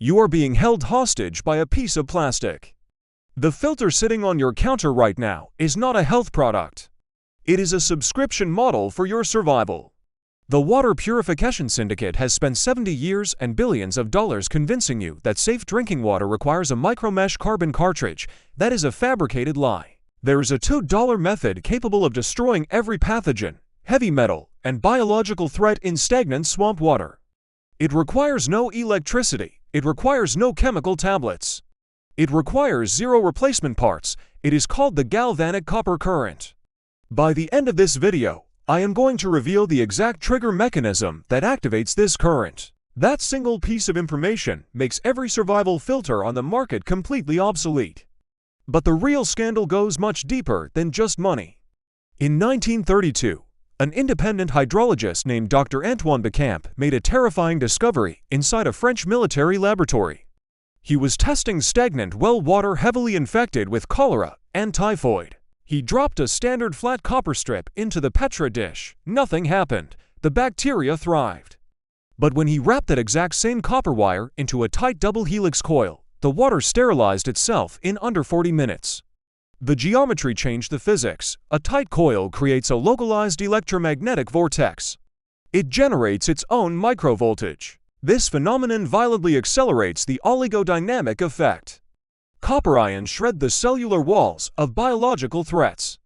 You are being held hostage by a piece of plastic. The filter sitting on your counter right now is not a health product. It is a subscription model for your survival. The Water Purification Syndicate has spent 70 years and billions of dollars convincing you that safe drinking water requires a micromesh carbon cartridge. That is a fabricated lie. There is a $2 method capable of destroying every pathogen, heavy metal, and biological threat in stagnant swamp water. It requires no electricity. It requires no chemical tablets. It requires 0 replacement parts. It is called the galvanic copper current. By the end of this video, I am going to reveal the exact trigger mechanism that activates this current. That single piece of information makes every survival filter on the market completely obsolete. But the real scandal goes much deeper than just money. In 1932, an independent hydrologist named Dr. Antoine Béchamp made a terrifying discovery inside a French military laboratory. He was testing stagnant well water heavily infected with cholera and typhoid. He dropped a standard flat copper strip into the Petra dish. Nothing happened. The bacteria thrived. But when he wrapped that exact same copper wire into a tight double helix coil, the water sterilized itself in under 40 minutes. The geometry changed the physics. A tight coil creates a localized electromagnetic vortex. It generates its own microvoltage. This phenomenon violently accelerates the oligodynamic effect. Copper ions shred the cellular walls of biological threats.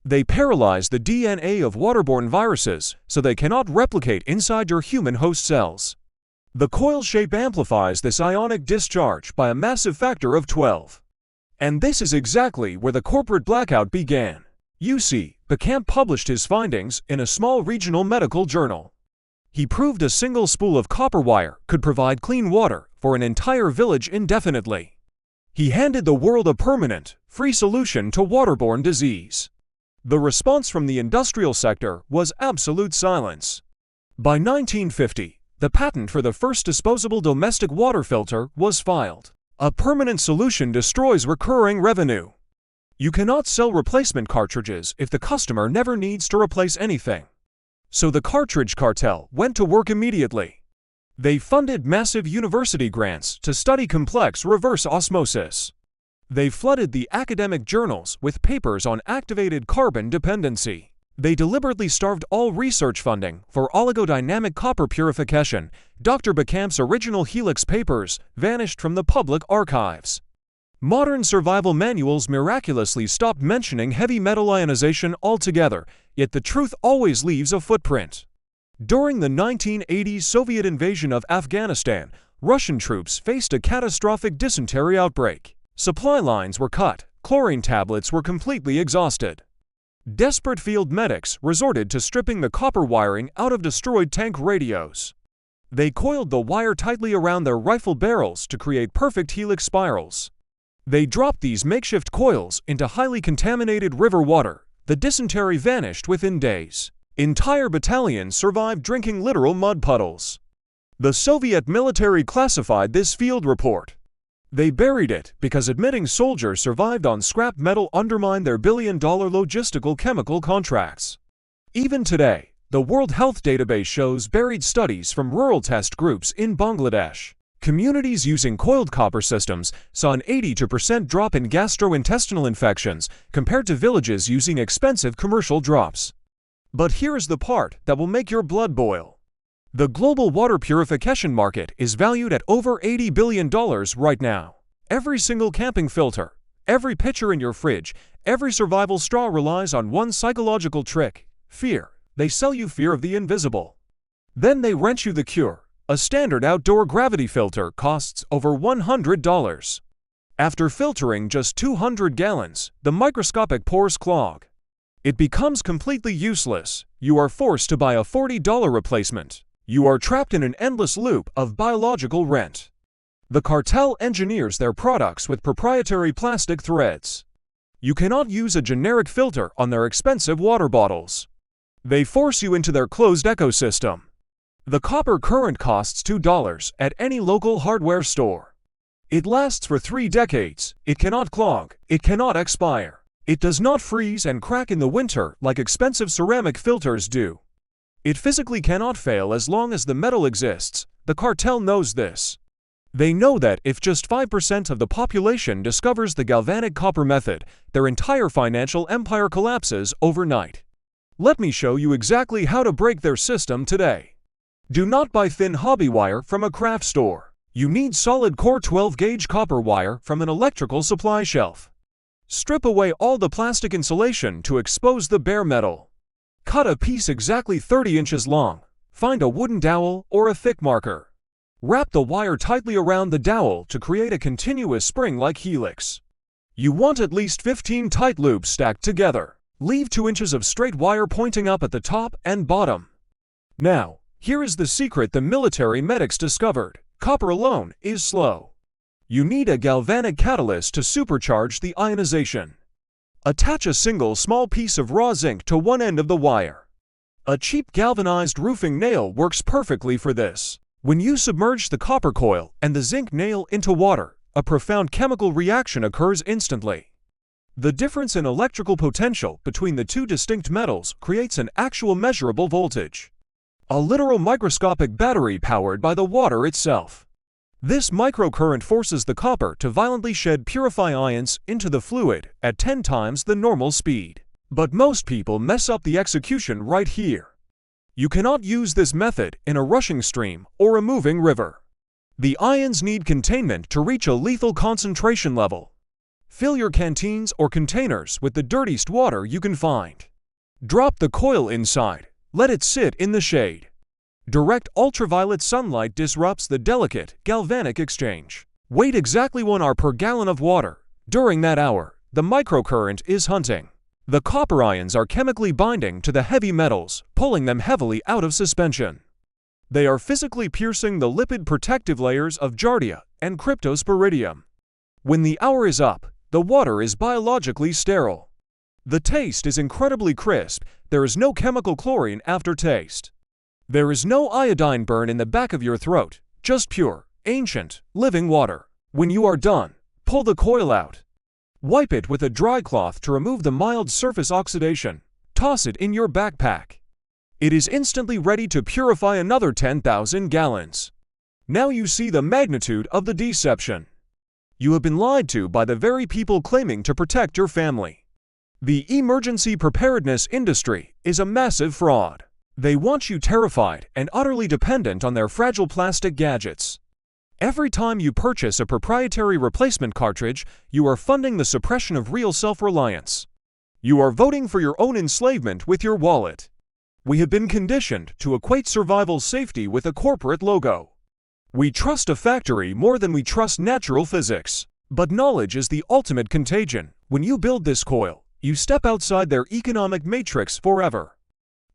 They paralyze the DNA of waterborne viruses so they cannot replicate inside your human host cells. The coil shape amplifies this ionic discharge by a massive factor of 12. And this is exactly where the corporate blackout began. You see, Béchamp published his findings in a small regional medical journal. He proved a single spool of copper wire could provide clean water for an entire village indefinitely. He handed the world a permanent, free solution to waterborne disease. The response from the industrial sector was absolute silence. By 1950, the patent for the first disposable domestic water filter was filed. A permanent solution destroys recurring revenue. You cannot sell replacement cartridges if the customer never needs to replace anything. So the cartridge cartel went to work immediately. They funded massive university grants to study complex reverse osmosis. They flooded the academic journals with papers on activated carbon dependency. They deliberately starved all research funding for oligodynamic copper purification. Dr. Béchamp's original Helix papers vanished from the public archives. Modern survival manuals miraculously stopped mentioning heavy metal ionization altogether, yet the truth always leaves a footprint. During the 1980s Soviet invasion of Afghanistan, Russian troops faced a catastrophic dysentery outbreak. Supply lines were cut, chlorine tablets were completely exhausted. Desperate field medics resorted to stripping the copper wiring out of destroyed tank radios. They coiled the wire tightly around their rifle barrels to create perfect helix spirals. They dropped these makeshift coils into highly contaminated river water. The dysentery vanished within days. Entire battalions survived drinking literal mud puddles. The Soviet military classified this field report. They buried it because admitting soldiers survived on scrap metal undermined their billion-dollar logistical chemical contracts. Even today, the World Health Database shows buried studies from rural test groups in Bangladesh. Communities using coiled copper systems saw an 82% drop in gastrointestinal infections compared to villages using expensive commercial drops. But here's the part that will make your blood boil. The global water purification market is valued at over $80 billion right now. Every single camping filter, every pitcher in your fridge, every survival straw relies on one psychological trick: fear. They sell you fear of the invisible. Then they rent you the cure. A standard outdoor gravity filter costs over $100. After filtering just 200 gallons, the microscopic pores clog. It becomes completely useless. You are forced to buy a $40 replacement. You are trapped in an endless loop of biological rent. The cartel engineers their products with proprietary plastic threads. You cannot use a generic filter on their expensive water bottles. They force you into their closed ecosystem. The copper current costs $2 at any local hardware store. It lasts for 3 decades. It cannot clog. It cannot expire. It does not freeze and crack in the winter like expensive ceramic filters do. It physically cannot fail as long as the metal exists. The cartel knows this. They know that if just 5% of the population discovers the galvanic copper method, their entire financial empire collapses overnight. Let me show you exactly how to break their system today. Do not buy thin hobby wire from a craft store. You need solid core 12-gauge copper wire from an electrical supply shelf. Strip away all the plastic insulation to expose the bare metal. Cut a piece exactly 30 inches long. Find a wooden dowel or a thick marker. Wrap the wire tightly around the dowel to create a continuous spring-like helix. You want at least 15 tight loops stacked together. Leave 2 inches of straight wire pointing up at the top and bottom. Now, here is the secret the military medics discovered. Copper alone is slow. You need a galvanic catalyst to supercharge the ionization. Attach a single small piece of raw zinc to one end of the wire. A cheap galvanized roofing nail works perfectly for this. When you submerge the copper coil and the zinc nail into water, a profound chemical reaction occurs instantly. The difference in electrical potential between the two distinct metals creates an actual measurable voltage. A literal microscopic battery powered by the water itself. This microcurrent forces the copper to violently shed purify ions into the fluid at 10 times the normal speed. But most people mess up the execution right here. You cannot use this method in a rushing stream or a moving river. The ions need containment to reach a lethal concentration level. Fill your canteens or containers with the dirtiest water you can find. Drop the coil inside. Let it sit in the shade. Direct ultraviolet sunlight disrupts the delicate galvanic exchange. Wait exactly 1 hour per gallon of water. During that hour, the microcurrent is hunting. The copper ions are chemically binding to the heavy metals, pulling them heavily out of suspension. They are physically piercing the lipid protective layers of giardia and cryptosporidium. When the hour is up, the water is biologically sterile. The taste is incredibly crisp. There is no chemical chlorine aftertaste. There is no iodine burn in the back of your throat, just pure, ancient, living water. When you are done, pull the coil out. Wipe it with a dry cloth to remove the mild surface oxidation. Toss it in your backpack. It is instantly ready to purify another 10,000 gallons. Now you see the magnitude of the deception. You have been lied to by the very people claiming to protect your family. The emergency preparedness industry is a massive fraud. They want you terrified and utterly dependent on their fragile plastic gadgets. Every time you purchase a proprietary replacement cartridge, you are funding the suppression of real self-reliance. You are voting for your own enslavement with your wallet. We have been conditioned to equate survival safety with a corporate logo. We trust a factory more than we trust natural physics. But knowledge is the ultimate contagion. When you build this coil, you step outside their economic matrix forever.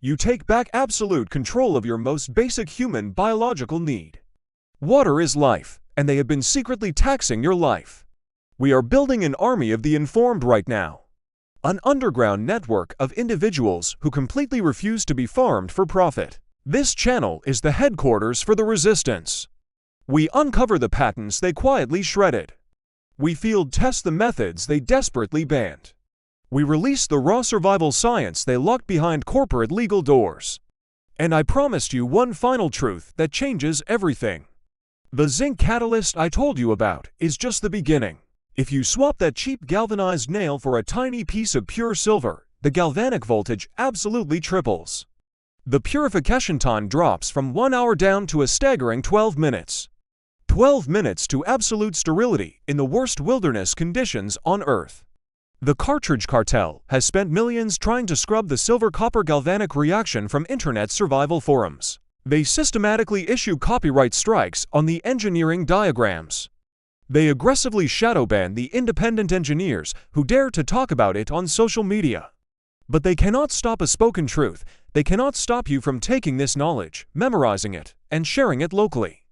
You take back absolute control of your most basic human biological need. Water is life, and they have been secretly taxing your life. We are building an army of the informed right now. An underground network of individuals who completely refuse to be farmed for profit. This channel is the headquarters for the resistance. We uncover the patents they quietly shredded. We field test the methods they desperately banned. We release the raw survival science they locked behind corporate legal doors. And I promised you one final truth that changes everything. The zinc catalyst I told you about is just the beginning. If you swap that cheap galvanized nail for a tiny piece of pure silver, the galvanic voltage absolutely triples. The purification time drops from 1 hour down to a staggering 12 minutes. 12 minutes to absolute sterility in the worst wilderness conditions on Earth. The cartridge cartel has spent millions trying to scrub the silver-copper galvanic reaction from internet survival forums. They systematically issue copyright strikes on the engineering diagrams. They aggressively shadow-ban the independent engineers who dare to talk about it on social media. But they cannot stop a spoken truth. They cannot stop you from taking this knowledge, memorizing it, and sharing it locally.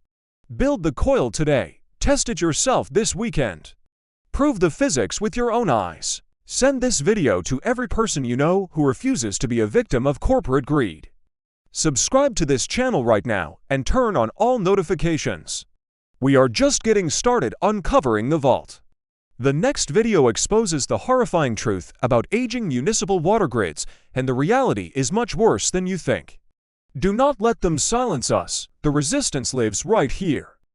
Build the coil today. Test it yourself this weekend. Prove the physics with your own eyes. Send this video to every person you know who refuses to be a victim of corporate greed. Subscribe to this channel right now and turn on all notifications. We are just getting started uncovering the vault. The next video exposes the horrifying truth about aging municipal water grids, and the reality is much worse than you think. Do not let them silence us. The resistance lives right here.